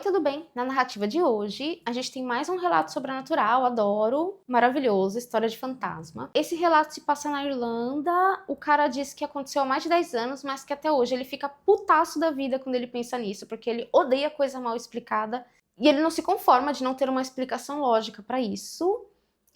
tudo bem? Na narrativa de hoje, a gente tem mais um relato sobrenatural, adoro, maravilhoso, história de fantasma. Esse relato se passa na Irlanda, o cara disse que aconteceu há mais de 10 anos, mas que até hoje ele fica putaço da vida quando ele pensa nisso, porque ele odeia coisa mal explicada, e ele não se conforma de não ter uma explicação lógica para isso.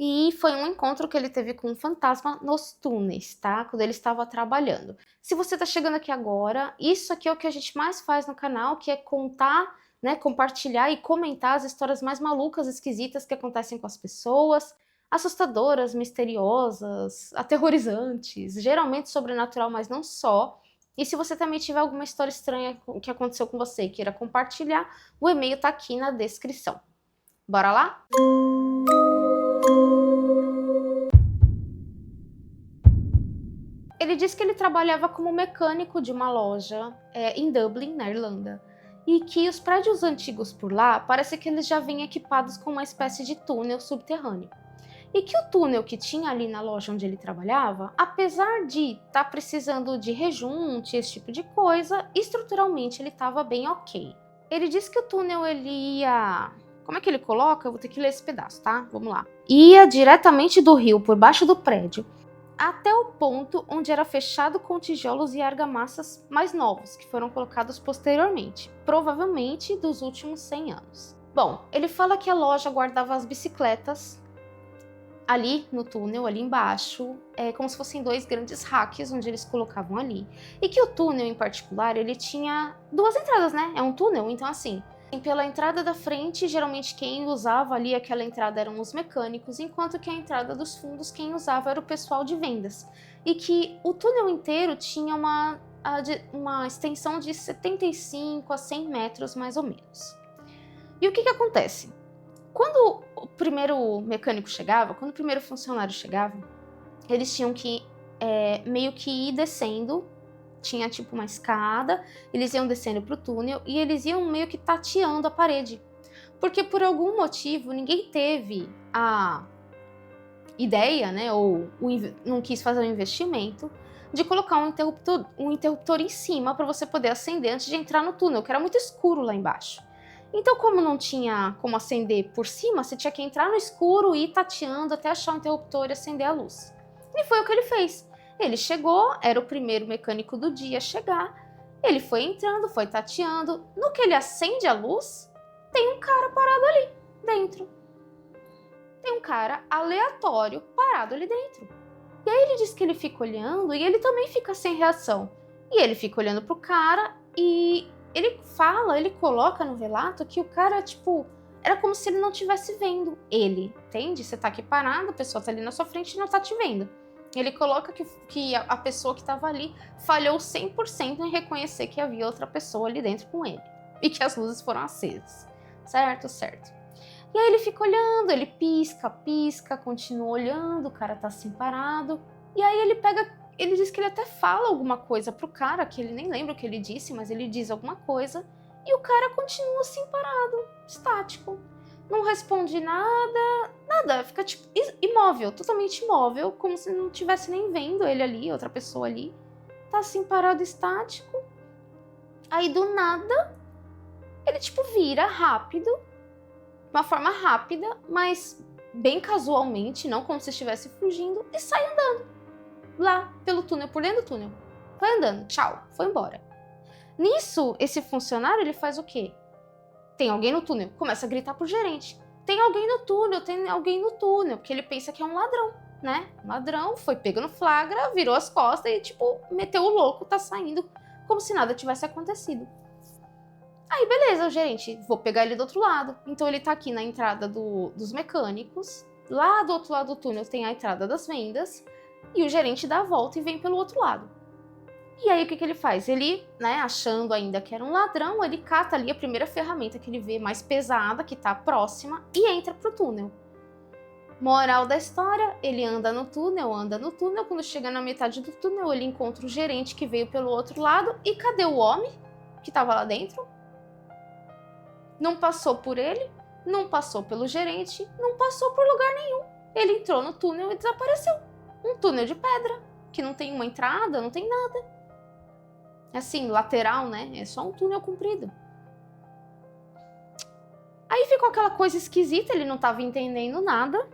E foi um encontro que ele teve com um fantasma nos túneis, tá? Quando ele estava trabalhando. Se você tá chegando aqui agora, isso aqui é o que a gente mais faz no canal, que é contar, né, compartilhar e comentar as histórias mais malucas, esquisitas que acontecem com as pessoas, assustadoras, misteriosas, aterrorizantes, geralmente sobrenatural, mas não só. E se você também tiver alguma história estranha que aconteceu com você e queira compartilhar, o e-mail tá aqui na descrição. Bora lá? Ele disse que ele trabalhava como mecânico de uma loja em Dublin, na Irlanda, e que os prédios antigos por lá parece que eles já vêm equipados com uma espécie de túnel subterrâneo. E que o túnel que tinha ali na loja onde ele trabalhava, apesar de estar precisando de rejunte, esse tipo de coisa, estruturalmente ele estava bem ok. Ele disse que o túnel ele ia... Como é que ele coloca? Eu vou ter que ler esse pedaço, tá? Vamos lá. Ia diretamente do rio por baixo do prédio, até o ponto onde era fechado com tijolos e argamassas mais novos, que foram colocados posteriormente, provavelmente dos últimos 100 anos. Bom, ele fala que a loja guardava as bicicletas ali no túnel, ali embaixo, como se fossem dois grandes racks onde eles colocavam ali. E que o túnel em particular, ele tinha duas entradas, né? É um túnel, então assim... Pela entrada da frente, geralmente quem usava ali aquela entrada eram os mecânicos, enquanto que a entrada dos fundos quem usava era o pessoal de vendas. E que o túnel inteiro tinha uma extensão de 75 a 100 metros, mais ou menos. E o que acontece? Quando o primeiro mecânico chegava, quando o primeiro funcionário chegava, eles tinham que meio que ir descendo. Tinha tipo uma escada, eles iam descendo pro túnel e eles iam meio que tateando a parede. Porque por algum motivo ninguém teve a ideia, né, ou não quis fazer um investimento de colocar um interruptor em cima para você poder acender antes de entrar no túnel, que era muito escuro lá embaixo. Então, como não tinha como acender por cima, você tinha que entrar no escuro e ir tateando até achar o interruptor e acender a luz. E foi o que ele fez. Ele chegou, era o primeiro mecânico do dia a chegar, ele foi entrando, foi tateando. No que ele acende a luz, tem um cara parado ali dentro. Tem um cara aleatório parado ali dentro. E aí ele diz que ele fica olhando e ele também fica sem reação. E ele fica olhando pro cara e ele coloca no relato que o cara, tipo, era como se ele não estivesse vendo ele, entende? Você tá aqui parado, a pessoa tá ali na sua frente e não tá te vendo. Ele coloca que a pessoa que estava ali falhou 100% em reconhecer que havia outra pessoa ali dentro com ele. E que as luzes foram acesas. Certo, certo. E aí ele fica olhando, ele pisca, continua olhando, o cara tá assim parado. E aí ele diz que ele até fala alguma coisa pro cara, que ele nem lembra o que ele disse, mas ele diz alguma coisa. E o cara continua assim parado, estático. Não responde nada, fica tipo imóvel, totalmente imóvel, como se não estivesse nem vendo ele ali, outra pessoa ali. Tá assim parado, estático. Aí do nada, ele tipo vira rápido, de uma forma rápida, mas bem casualmente, não como se estivesse fugindo, e sai andando lá pelo túnel, por dentro do túnel. Vai andando, tchau, foi embora. Nisso, esse funcionário, ele faz o quê? Tem alguém no túnel, começa a gritar pro gerente. Tem alguém no túnel, porque ele pensa que é um ladrão, né? Um ladrão foi pego no flagra, virou as costas e, tipo, meteu o louco, tá saindo como se nada tivesse acontecido. Aí, beleza, o gerente, vou pegar ele do outro lado. Então ele tá aqui na entrada dos mecânicos, lá do outro lado do túnel tem a entrada das vendas, e o gerente dá a volta e vem pelo outro lado. E aí o que ele faz? Ele, né, achando ainda que era um ladrão, ele cata ali a primeira ferramenta que ele vê mais pesada, que tá próxima, e entra pro túnel. Moral da história, ele anda no túnel, quando chega na metade do túnel, ele encontra o gerente que veio pelo outro lado, e cadê o homem que tava lá dentro? Não passou por ele, não passou pelo gerente, não passou por lugar nenhum. Ele entrou no túnel e desapareceu. Um túnel de pedra, que não tem uma entrada, não tem nada. Assim, lateral, né? É só um túnel comprido. Aí ficou aquela coisa esquisita, ele não estava entendendo nada.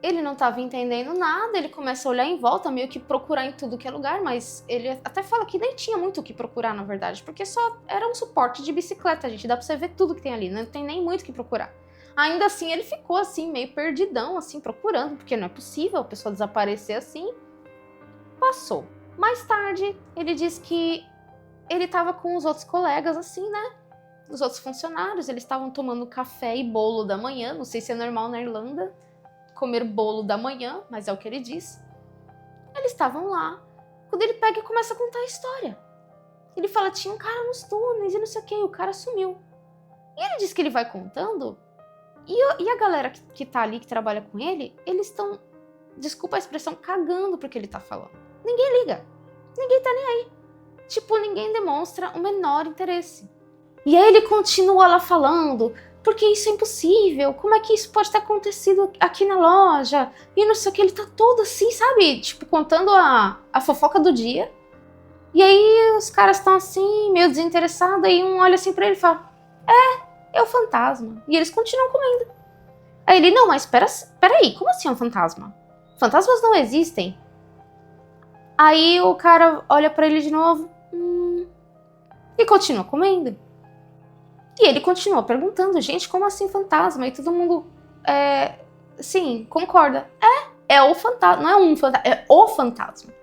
Ele começa a olhar em volta, meio que procurar em tudo que é lugar, mas ele até fala que nem tinha muito o que procurar, na verdade, porque só era um suporte de bicicleta, gente, dá pra você ver tudo que tem ali, não tem nem muito o que procurar. Ainda assim, ele ficou assim, meio perdidão, assim, procurando, porque não é possível a pessoa desaparecer assim. Passou. Mais tarde, ele diz que ele tava com os outros colegas, assim, né? Os outros funcionários, eles estavam tomando café e bolo da manhã, não sei se é normal na Irlanda, comer bolo da manhã, mas é o que ele diz. Eles estavam lá, quando ele pega e começa a contar a história. Ele fala, tinha um cara nos túneis e não sei o que, o cara sumiu. E ele diz que ele vai contando, e a galera que tá ali, que trabalha com ele, eles estão, desculpa a expressão, cagando pro que ele tá falando. Ninguém liga, ninguém tá nem aí. Tipo, ninguém demonstra o menor interesse. E aí ele continua lá falando, porque isso é impossível, como é que isso pode ter acontecido aqui na loja? E não sei o que, ele tá todo assim, sabe? Tipo, contando a fofoca do dia. E aí os caras estão assim, meio desinteressados, aí um olha assim pra ele e fala, é o fantasma. E eles continuam comendo. Aí ele, não, mas peraí, como assim é um fantasma? Fantasmas não existem. Aí o cara olha pra ele de novo, e continua comendo. E ele continua perguntando, gente, como assim fantasma? E todo mundo, sim, concorda. É o fantasma, não é um fantasma, é o fantasma.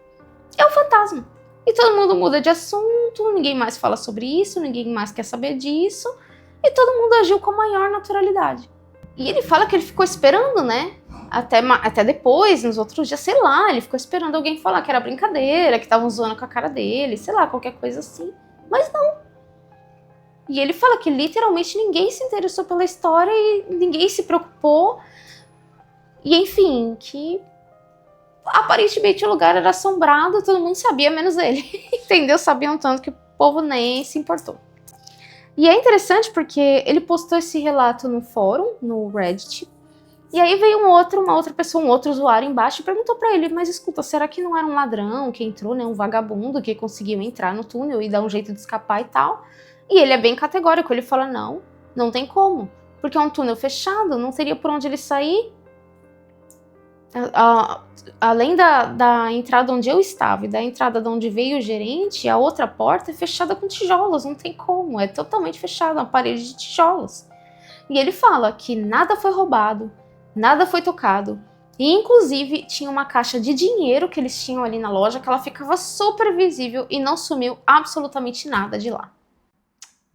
É o fantasma. E todo mundo muda de assunto, ninguém mais fala sobre isso, ninguém mais quer saber disso. E todo mundo agiu com a maior naturalidade. E ele fala que ele ficou esperando, né? Até depois, nos outros dias, sei lá, ele ficou esperando alguém falar que era brincadeira, que estavam zoando com a cara dele, sei lá, qualquer coisa assim. Mas não. E ele fala que literalmente ninguém se interessou pela história e ninguém se preocupou. E enfim, que aparentemente o lugar era assombrado, todo mundo sabia, menos ele. Entendeu? Sabiam tanto que o povo nem se importou. E é interessante porque ele postou esse relato no fórum, no Reddit. E aí veio uma outra pessoa, um outro usuário embaixo e perguntou pra ele, mas escuta, será que não era um ladrão que entrou, né? Um vagabundo que conseguiu entrar no túnel e dar um jeito de escapar e tal? E ele é bem categórico, ele fala, não tem como. Porque é um túnel fechado, não teria por onde ele sair. Além da entrada onde eu estava e da entrada de onde veio o gerente, a outra porta é fechada com tijolos, não tem como, é totalmente fechada, uma parede de tijolos. E ele fala que nada foi roubado, nada foi tocado, e inclusive tinha uma caixa de dinheiro que eles tinham ali na loja que ela ficava super visível e não sumiu absolutamente nada de lá.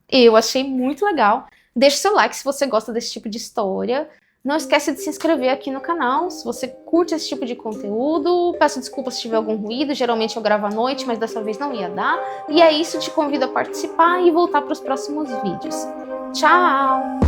Eu achei muito legal. Deixe seu like se você gosta desse tipo de história. Não esquece de se inscrever aqui no canal, se você curte esse tipo de conteúdo. Peço desculpas se tiver algum ruído, geralmente eu gravo à noite, mas dessa vez não ia dar. E é isso, te convido a participar e voltar para os próximos vídeos. Tchau!